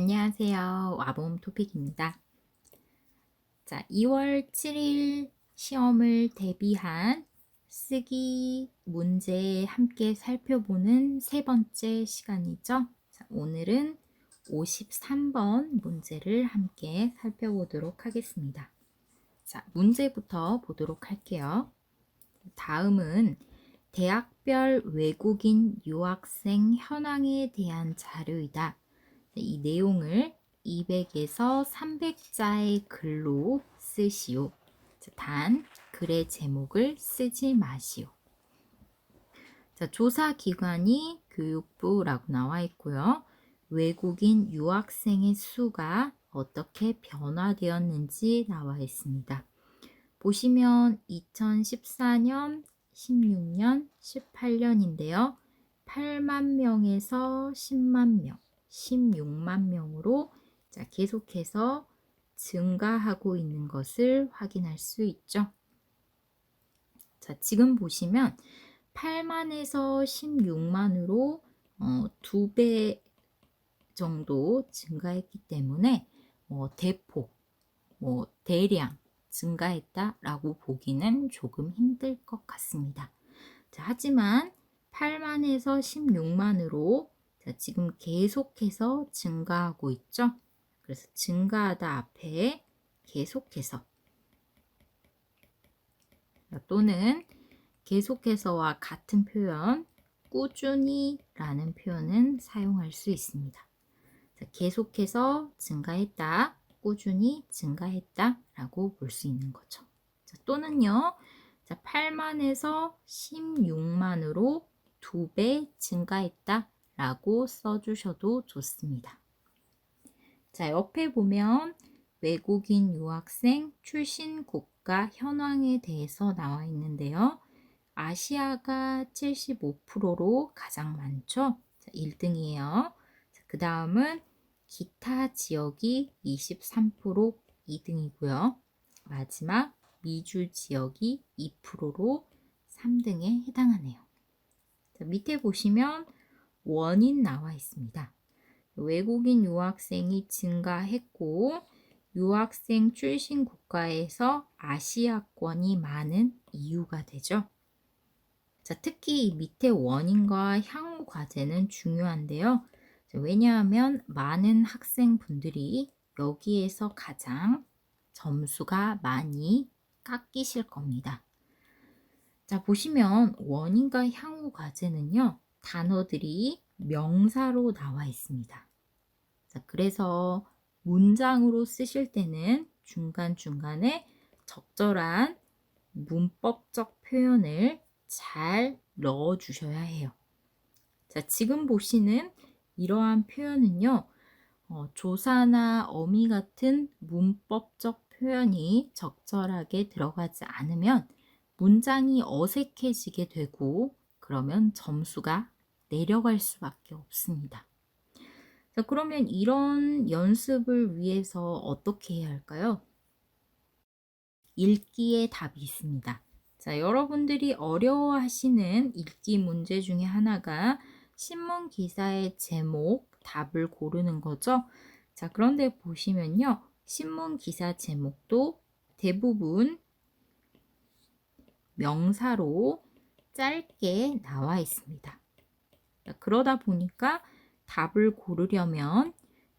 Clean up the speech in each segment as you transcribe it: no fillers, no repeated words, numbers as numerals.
안녕하세요. 와봄 토픽입니다. 자, 2월 7일 시험을 대비한 쓰기 문제 함께 살펴보는 세 번째 시간이죠. 자, 오늘은 53번 문제를 함께 살펴보도록 하겠습니다. 자, 문제부터 보도록 할게요. 다음은 대학별 외국인 유학생 현황에 대한 자료이다. 이 내용을 200에서 300자의 글로 쓰시오. 단, 글의 제목을 쓰지 마시오. 자, 조사 기관이 교육부라고 나와 있고요. 외국인 유학생의 수가 어떻게 변화되었는지 나와 있습니다. 보시면 2014년, 16년, 18년인데요. 8만 명에서 10만 명, 16만 명으로 자, 계속해서 증가하고 있는 것을 확인할 수 있죠. 자, 지금 보시면 8만에서 16만으로 2배 정도 증가했기 때문에 대폭, 대량 증가했다라고 보기는 조금 힘들 것 같습니다. 자, 하지만 8만에서 16만으로 지금 계속해서 증가하고 있죠. 그래서 증가하다 앞에 계속해서 또는 계속해서와 같은 표현 꾸준히 라는 표현은 사용할 수 있습니다. 자, 계속해서 증가했다, 꾸준히 증가했다 라고 볼 수 있는 거죠. 자, 또는요, 자, 8만에서 16만으로 2배 증가했다 라고 써주셔도 좋습니다. 자, 옆에 보면 외국인 유학생 출신 국가 현황에 대해서 나와 있는데요. 아시아가 75%로 가장 많죠. 1등이에요. 그 다음은 기타 지역이 23% 2등이고요. 마지막 미주 지역이 2%로 3등에 해당하네요. 자, 밑에 보시면 원인 나와 있습니다. 외국인 유학생이 증가했고 유학생 출신 국가에서 아시아권이 많은 이유가 되죠. 자, 특히 이 밑에 원인과 향후 과제는 중요한데요. 왜냐하면 많은 학생분들이 여기에서 가장 점수가 많이 깎이실 겁니다. 자, 보시면 원인과 향후 과제는요, 단어들이 명사로 나와 있습니다. 자, 그래서 문장으로 쓰실 때는 중간중간에 적절한 문법적 표현을 잘 넣어 주셔야 해요. 자, 지금 보시는 이러한 표현은요, 조사나 어미 같은 문법적 표현이 적절하게 들어가지 않으면 문장이 어색해지게 되고 그러면 점수가 내려갈 수밖에 없습니다. 자, 그러면 이런 연습을 위해서 어떻게 해야 할까요? 읽기에 답이 있습니다. 자, 여러분들이 어려워하시는 읽기 문제 중에 하나가 신문 기사의 제목, 답을 고르는 거죠. 자, 그런데 보시면요. 신문 기사 제목도 대부분 명사로 짧게 나와 있습니다. 자, 그러다 보니까 답을 고르려면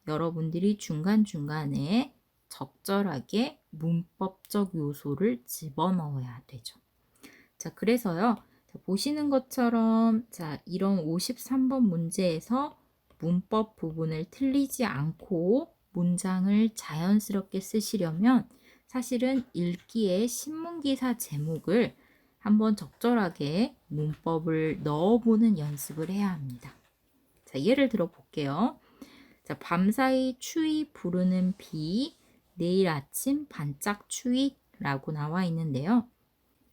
여러분들이 중간중간에 적절하게 문법적 요소를 집어넣어야 되죠. 자, 그래서요. 자, 보시는 것처럼 자, 이런 53번 문제에서 문법 부분을 틀리지 않고 문장을 자연스럽게 쓰시려면 사실은 읽기에 신문기사 제목을 한번 적절하게 문법을 넣어보는 연습을 해야 합니다. 자, 예를 들어 볼게요. 자, 밤사이 추위 부르는 비, 내일 아침 반짝 추위라고 나와 있는데요.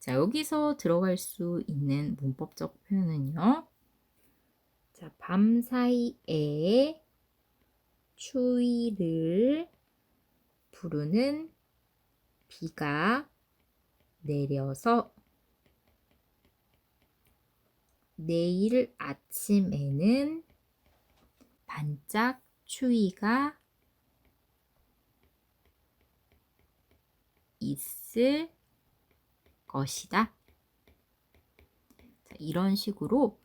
자, 여기서 들어갈 수 있는 문법적 표현은요. 자, 밤사이에 추위를 부르는 비가 내려서 내일 아침에는 반짝 추위가 있을 것이다. 자, 이런 식으로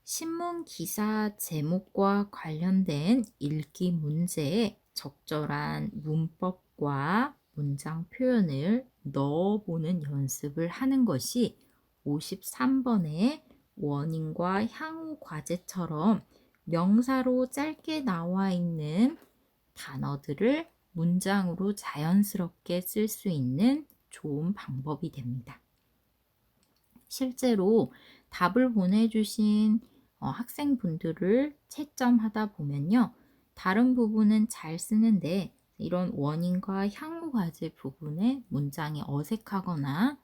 신문 기사 제목과 관련된 읽기 문제에 적절한 문법과 문장 표현을 넣어보는 연습을 하는 것이 53번의 원인과 향후 과제처럼 명사로 짧게 나와 있는 단어들을 문장으로 자연스럽게 쓸 수 있는 좋은 방법이 됩니다. 실제로 답을 보내주신 학생분들을 채점하다 보면요. 다른 부분은 잘 쓰는데 이런 원인과 향후 과제 부분에 문장이 어색하거나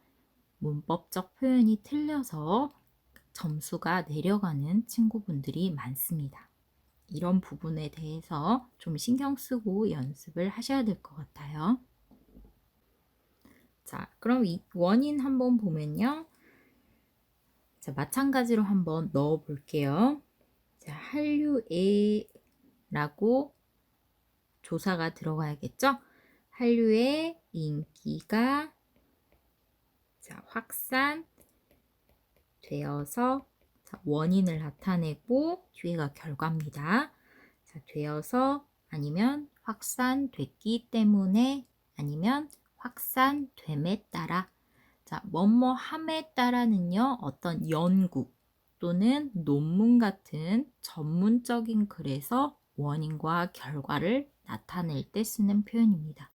문법적 표현이 틀려서 점수가 내려가는 친구분들이 많습니다. 이런 부분에 대해서 좀 신경 쓰고 연습을 하셔야 될 것 같아요. 자, 그럼 이 원인 한번 보면요. 자, 마찬가지로 한번 넣어 볼게요. 자, 한류에라고 조사가 들어가야겠죠? 한류의 인기가 확산되어서 원인을 나타내고 뒤에가 결과입니다. 자, 되어서 아니면 확산됐기 때문에 아니면 확산됨에 따라 자, 뭐뭐함에 따라는요. 어떤 연구 또는 논문 같은 전문적인 글에서 원인과 결과를 나타낼 때 쓰는 표현입니다.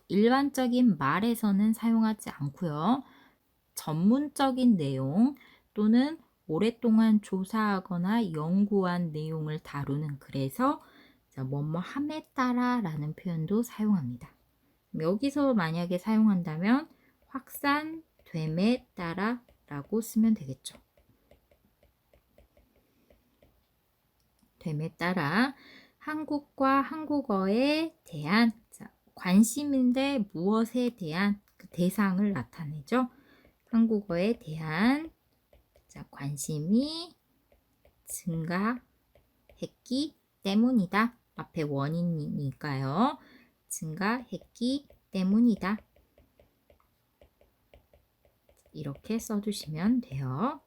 일반적인 말에서는 사용하지 않고요. 전문적인 내용 또는 오랫동안 조사하거나 연구한 내용을 다루는 글에서 뭐뭐함에 따라 라는 표현도 사용합니다. 여기서 만약에 사용한다면 확산됨에 따라 라고 쓰면 되겠죠. 됨에 따라 한국과 한국어에 대한 관심인데 무엇에 대한 그 대상을 나타내죠. 한국어에 대한 관심이 증가했기 때문이다. 앞에 원인이니까요. 증가했기 때문이다. 이렇게 써주시면 돼요.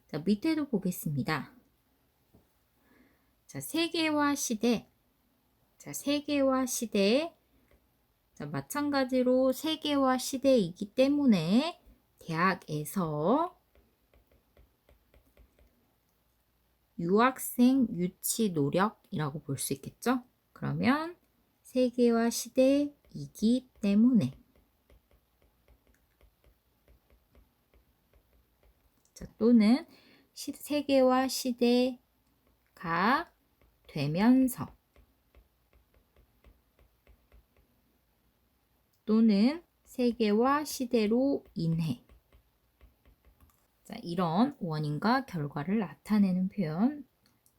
자, 밑에도 보겠습니다. 자, 세계화 시대. 자, 세계화 시대. 자, 마찬가지로 세계화 시대이기 때문에 대학에서 유학생 유치 노력이라고 볼 수 있겠죠? 그러면 세계화 시대이기 때문에 자, 또는 세계화 시대가 되면서 또는 세계화 시대로 인해 자, 이런 원인과 결과를 나타내는 표현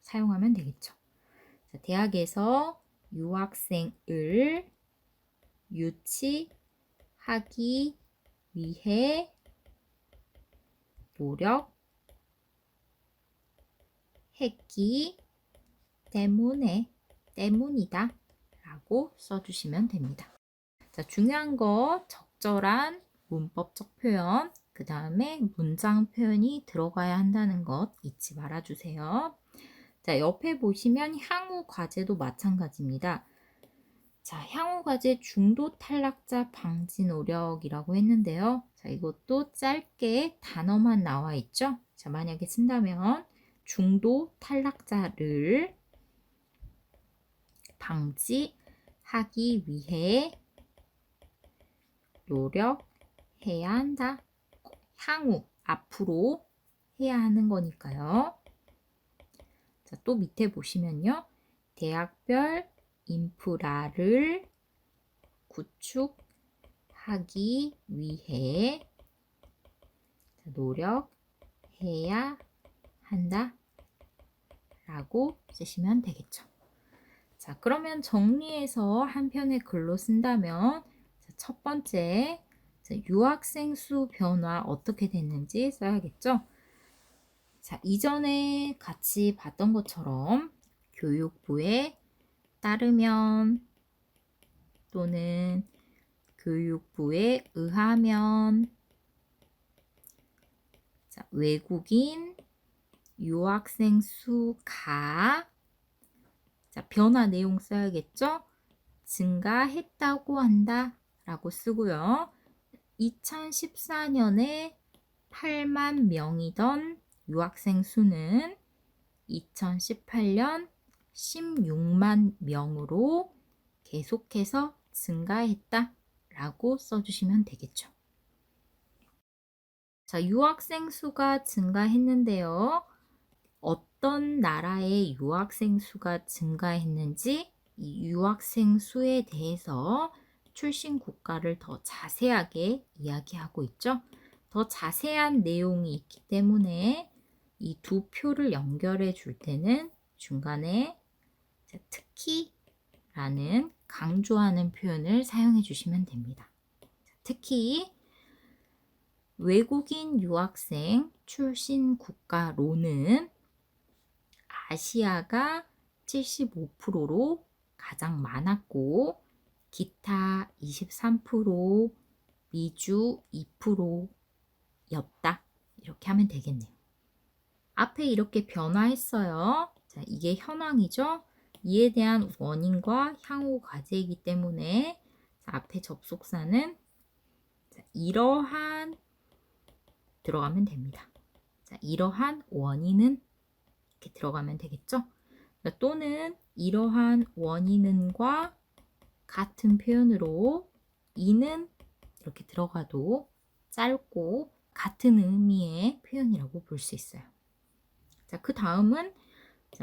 사용하면 되겠죠. 자, 대학에서 유학생을 유치하기 위해 노력했기 때문이다 라고 써주시면 됩니다. 자, 중요한 거 적절한 문법적 표현 그 다음에 문장 표현이 들어가야 한다는 것 잊지 말아주세요. 자, 옆에 보시면 향후 과제도 마찬가지입니다. 자, 향후 과제 중도 탈락자 방지 노력이라고 했는데요. 자, 이것도 짧게 단어만 나와 있죠. 자, 만약에 쓴다면 중도 탈락자를 방지하기 위해 노력해야 한다. 향후, 앞으로 해야 하는 거니까요. 자, 또 밑에 보시면요. 대학별 인프라를 구축하기 위해 노력해야 한다. 라고 쓰시면 되겠죠. 자, 그러면 정리해서 한 편의 글로 쓴다면 첫 번째, 유학생 수 변화 어떻게 됐는지 써야겠죠. 자, 이전에 같이 봤던 것처럼 교육부에 따르면 또는 교육부에 의하면 자, 외국인 유학생 수가 자, 변화 내용 써야겠죠? 증가했다고 한다 라고 쓰고요. 2014년에 8만 명이던 유학생 수는 2018년 16만 명으로 계속해서 증가했다 라고 써주시면 되겠죠. 자, 유학생 수가 증가했는데요. 어떤 나라의 유학생 수가 증가했는지 이 유학생 수에 대해서 출신 국가를 더 자세하게 이야기하고 있죠. 더 자세한 내용이 있기 때문에 이 두 표를 연결해 줄 때는 중간에 특히 라는 강조하는 표현을 사용해 주시면 됩니다. 특히 외국인 유학생 출신 국가로는 아시아가 75%로 가장 많았고 기타 23%, 미주 2%였다. 이렇게 하면 되겠네요. 앞에 이렇게 변화했어요. 자, 이게 현황이죠. 이에 대한 원인과 향후 과제이기 때문에 자, 앞에 접속사는 자, 이러한 들어가면 됩니다. 자, 이러한 원인은 이렇게 들어가면 되겠죠. 또는 이러한 원인은과 같은 표현으로 이는 이렇게 들어가도 짧고 같은 의미의 표현이라고 볼 수 있어요. 자, 그 다음은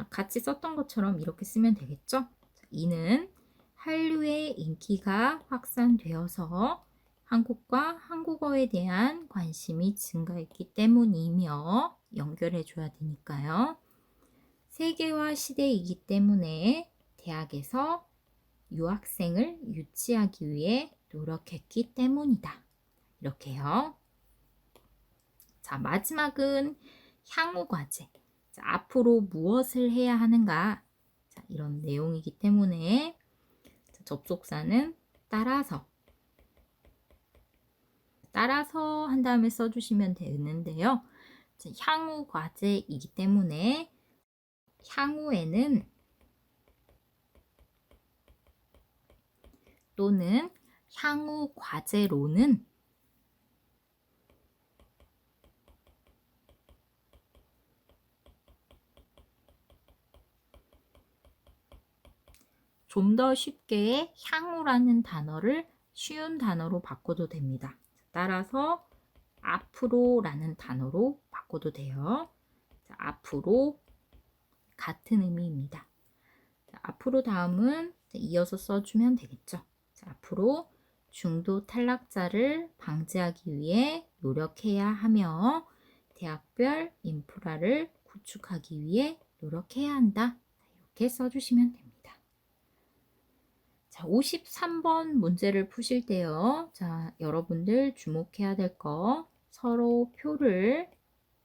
같이 썼던 것처럼 이렇게 쓰면 되겠죠. 자, 이는 한류의 인기가 확산되어서 한국과 한국어에 대한 관심이 증가했기 때문이며 연결해 줘야 되니까요. 세계화 시대이기 때문에 대학에서 유학생을 유치하기 위해 노력했기 때문이다. 이렇게요. 자, 마지막은 향후 과제. 자, 앞으로 무엇을 해야 하는가? 자, 이런 내용이기 때문에 자, 접속사는 따라서 한 다음에 써주시면 되는데요. 자, 향후 과제이기 때문에 향후에는 또는 향후 과제로는 좀 더 쉽게 향후라는 단어를 쉬운 단어로 바꿔도 됩니다. 따라서 앞으로라는 단어로 바꿔도 돼요. 자, 앞으로 같은 의미입니다. 자, 앞으로 다음은 이어서 써주면 되겠죠. 자, 앞으로 중도 탈락자를 방지하기 위해 노력해야 하며 대학별 인프라를 구축하기 위해 노력해야 한다. 이렇게 써주시면 됩니다. 자, 53번 문제를 푸실 때요. 자, 여러분들 주목해야 될 거 서로 표를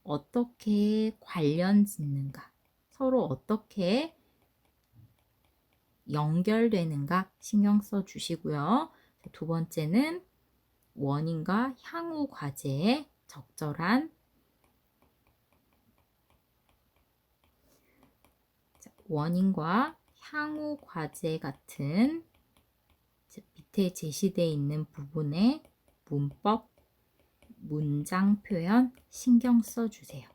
어떻게 관련 짓는가, 서로 어떻게 연결되는가 신경 써 주시고요. 두 번째는 원인과 향후 과제의 적절한 원인과 향후 과제 같은 밑에 제시되어 있는 부분의 문법, 문장 표현 신경 써주세요.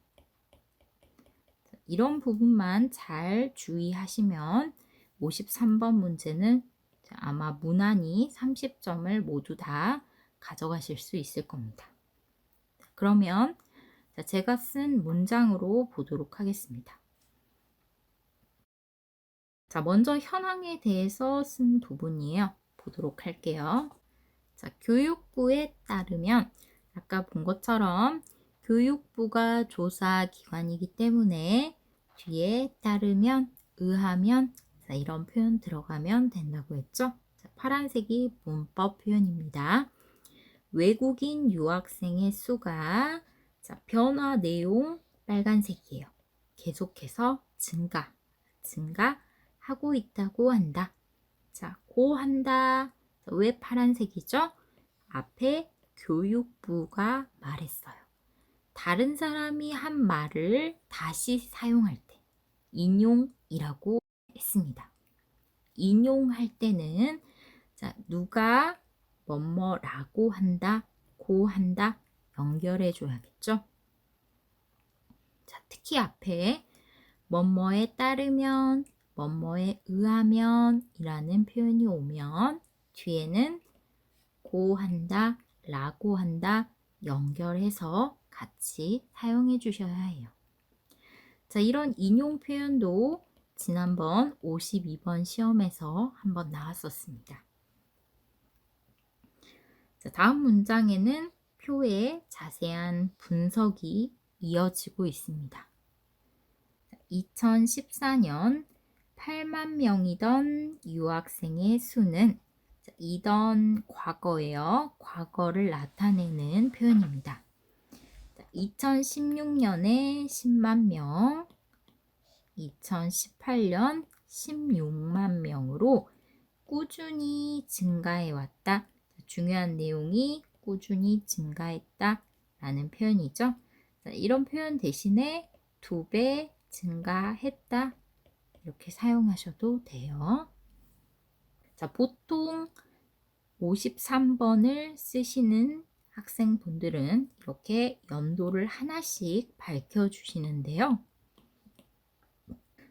이런 부분만 잘 주의하시면 53번 문제는 아마 무난히 30점을 모두 다 가져가실 수 있을 겁니다. 그러면 제가 쓴 문장으로 보도록 하겠습니다. 자, 먼저 현황에 대해서 쓴 부분이에요. 보도록 할게요. 자, 교육부에 따르면 아까 본 것처럼 교육부가 조사 기관이기 때문에 뒤에 따르면, 의하면 자, 이런 표현 들어가면 된다고 했죠. 자, 파란색이 문법 표현입니다. 외국인 유학생의 수가 자, 변화 내용 빨간색이에요. 계속해서 증가하고 있다고 한다. 자, 고한다. 왜 파란색이죠? 앞에 교육부가 말했어요. 다른 사람이 한 말을 다시 사용할 때 인용이라고 했습니다. 인용할 때는 자, 누가 뭐뭐라고 한다, 고 한다 연결해 줘야겠죠. 자, 특히 앞에 뭐뭐에 따르면, 뭐뭐에 의하면 이라는 표현이 오면 뒤에는 고 한다, 라고 한다 연결해서 같이 사용해 주셔야 해요. 자, 이런 인용 표현도 지난번 52번 시험에서 한번 나왔었습니다. 자, 다음 문장에는 표의 자세한 분석이 이어지고 있습니다. 2014년 8만 명이던 유학생의 수는 이던 과거예요. 과거를 나타내는 표현입니다. 2016년에 10만 명, 2018년 16만 명으로 꾸준히 증가해 왔다. 중요한 내용이 꾸준히 증가했다 라는 표현이죠. 이런 표현 대신에 2배 증가했다 이렇게 사용하셔도 돼요. 자, 보통 53번을 쓰시는 학생분들은 이렇게 연도를 하나씩 밝혀주시는데요.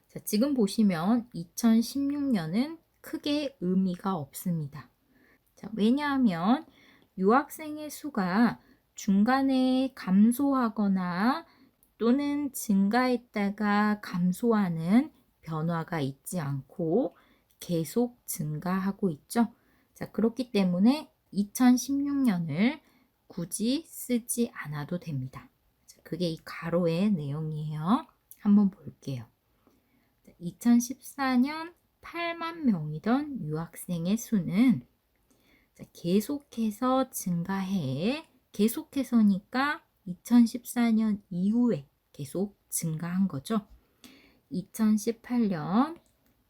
자, 지금 보시면 2016년은 크게 의미가 없습니다. 자, 왜냐하면 유학생의 수가 중간에 감소하거나 또는 증가했다가 감소하는 변화가 있지 않고 계속 증가하고 있죠. 자, 그렇기 때문에 2016년을 굳이 쓰지 않아도 됩니다. 자, 그게 이 가로의 내용이에요. 한번 볼게요. 2014년 8만 명이던 유학생의 수는 계속해서 증가해. 계속해서니까 2014년 이후에 계속 증가한 거죠. 2018년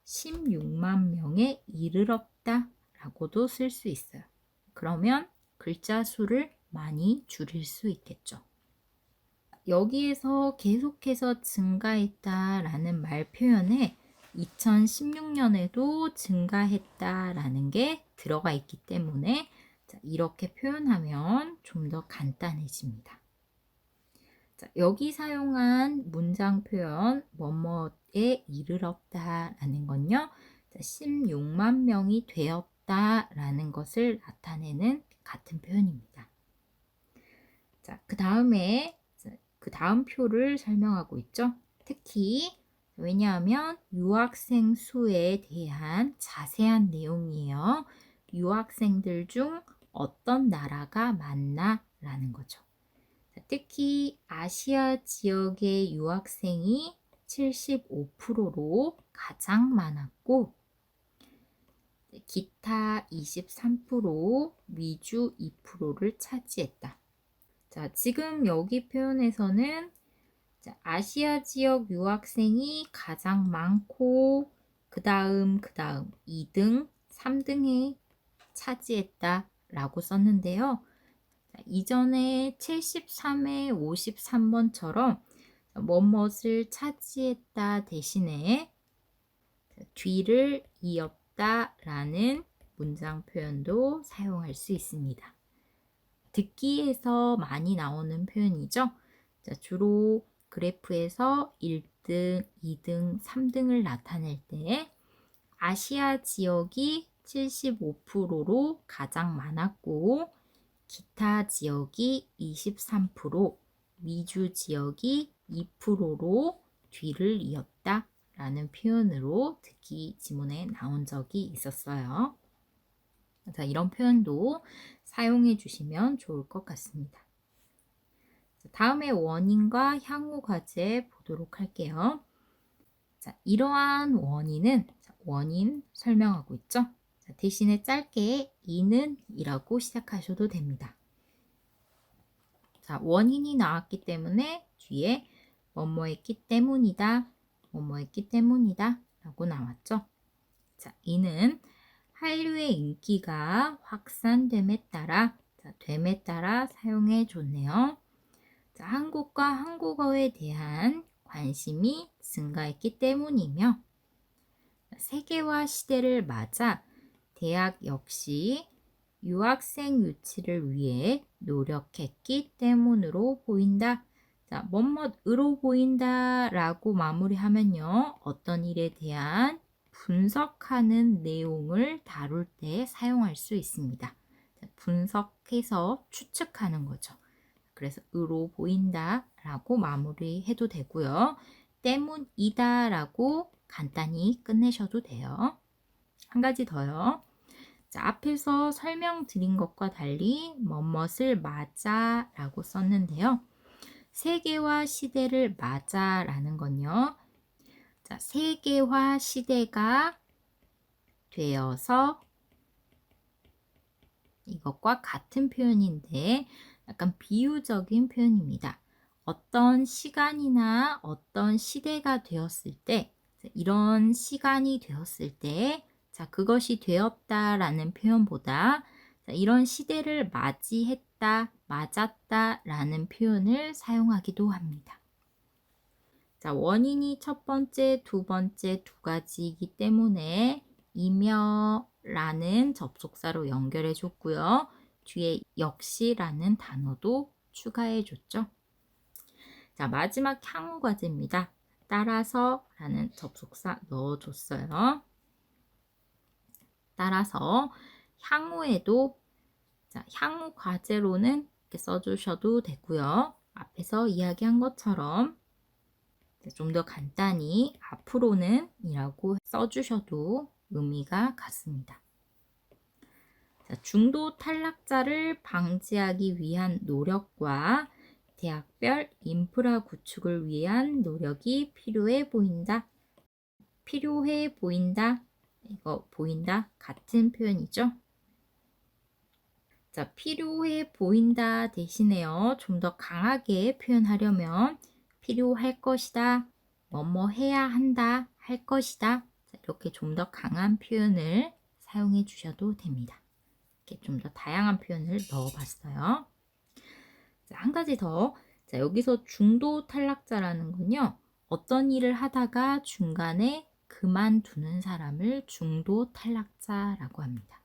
16만 명에 이르렀다 라고도 쓸 수 있어요. 그러면 글자 수를 많이 줄일 수 있겠죠. 여기에서 계속해서 증가했다 라는 말 표현에 2016년에도 증가했다 라는 게 들어가 있기 때문에 이렇게 표현하면 좀 더 간단해집니다. 자, 여기 사용한 문장 표현 뭐뭐에 이르렀다 라는 건요. 16만 명이 되었다 라는 것을 나타내는 같은 표현입니다. 자, 그 다음 표를 설명하고 있죠. 특히 왜냐하면 유학생 수에 대한 자세한 내용이에요. 유학생들 중 어떤 나라가 많나 라는 거죠. 특히 아시아 지역의 유학생이 75%로 가장 많았고 기타 23%, 위주 2%를 차지했다. 자, 지금 여기 표현에서는 아시아 지역 유학생이 가장 많고 그 다음 2등, 3등에 차지했다 라고 썼는데요. 이전에 73에 53번처럼 뭐뭇을 차지했다 대신에 뒤를 이었다 라는 문장 표현도 사용할 수 있습니다. 듣기에서 많이 나오는 표현이죠. 자, 주로 그래프에서 1등, 2등, 3등을 나타낼 때 아시아 지역이 75%로 가장 많았고 기타 지역이 23%, 위주 지역이 2%로 뒤를 이었다 라는 표현으로 듣기 지문에 나온 적이 있었어요. 자, 이런 표현도 사용해 주시면 좋을 것 같습니다. 다음에 원인과 향후 과제 보도록 할게요. 자, 이러한 원인은 원인 설명하고 있죠. 자, 대신에 짧게 이는 이라고 시작하셔도 됩니다. 자, 원인이 나왔기 때문에 뒤에 뭐뭐 했기 때문이다, 뭐뭐 했기 때문이다 라고 나왔죠. 자, 이는 한류의 인기가 확산됨에 따라 자, 됨에 따라 사용해 줬네요. 자, 한국과 한국어에 대한 관심이 증가했기 때문이며 세계화 시대를 맞아 대학 역시 유학생 유치를 위해 노력했기 때문으로 보인다. 자, 뭐뭐으로 보인다 라고 마무리하면요. 어떤 일에 대한 분석하는 내용을 다룰 때 사용할 수 있습니다. 자, 분석해서 추측하는 거죠. 그래서 으로 보인다 라고 마무리해도 되고요. 때문이다 라고 간단히 끝내셔도 돼요. 한 가지 더요. 자, 앞에서 설명드린 것과 달리 뭐뭇을 맞아 라고 썼는데요. 세계화 시대를 맞아 라는 건요. 자, 세계화 시대가 되어서 이것과 같은 표현인데 약간 비유적인 표현입니다. 어떤 시간이나 어떤 시대가 되었을 때 이런 시간이 되었을 때 자, 그것이 되었다라는 표현보다 자, 이런 시대를 맞이했다, 맞았다라는 표현을 사용하기도 합니다. 자, 원인이 첫 번째, 두 번째 두 가지이기 때문에 이며라는 접속사로 연결해 줬고요. 뒤에 역시라는 단어도 추가해 줬죠. 자, 마지막 향후 과제입니다. 따라서 라는 접속사 넣어줬어요. 따라서 향후에도 자, 향후 과제로는 이렇게 써주셔도 되고요. 앞에서 이야기한 것처럼 좀 더 간단히 앞으로는 이라고 써주셔도 의미가 같습니다. 자, 중도 탈락자를 방지하기 위한 노력과 대학별 인프라 구축을 위한 노력이 필요해 보인다. 필요해 보인다. 이거 보인다. 같은 표현이죠. 자, 필요해 보인다 대신에요. 좀 더 강하게 표현하려면 필요할 것이다. 뭐뭐 해야 한다. 할 것이다. 자, 이렇게 좀 더 강한 표현을 사용해 주셔도 됩니다. 이렇게 좀 더 다양한 표현을 넣어봤어요. 자, 한 가지 더. 자, 여기서 중도 탈락자라는 건요. 어떤 일을 하다가 중간에 그만두는 사람을 중도 탈락자라고 합니다.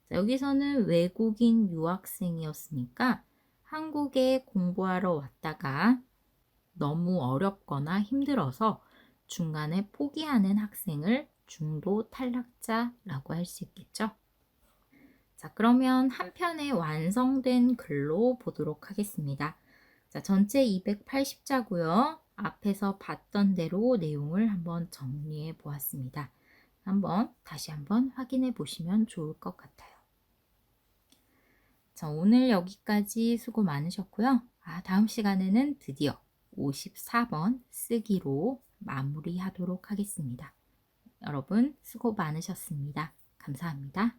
자, 여기서는 외국인 유학생이었으니까 한국에 공부하러 왔다가 너무 어렵거나 힘들어서 중간에 포기하는 학생을 중도 탈락자라고 할 수 있겠죠. 자, 그러면 한 편의 완성된 글로 보도록 하겠습니다. 자, 전체 280자고요. 앞에서 봤던 대로 내용을 한번 정리해 보았습니다. 다시 한번 확인해 보시면 좋을 것 같아요. 자, 오늘 여기까지 수고 많으셨고요. 다음 시간에는 드디어 54번 쓰기로 마무리하도록 하겠습니다. 여러분 수고 많으셨습니다. 감사합니다.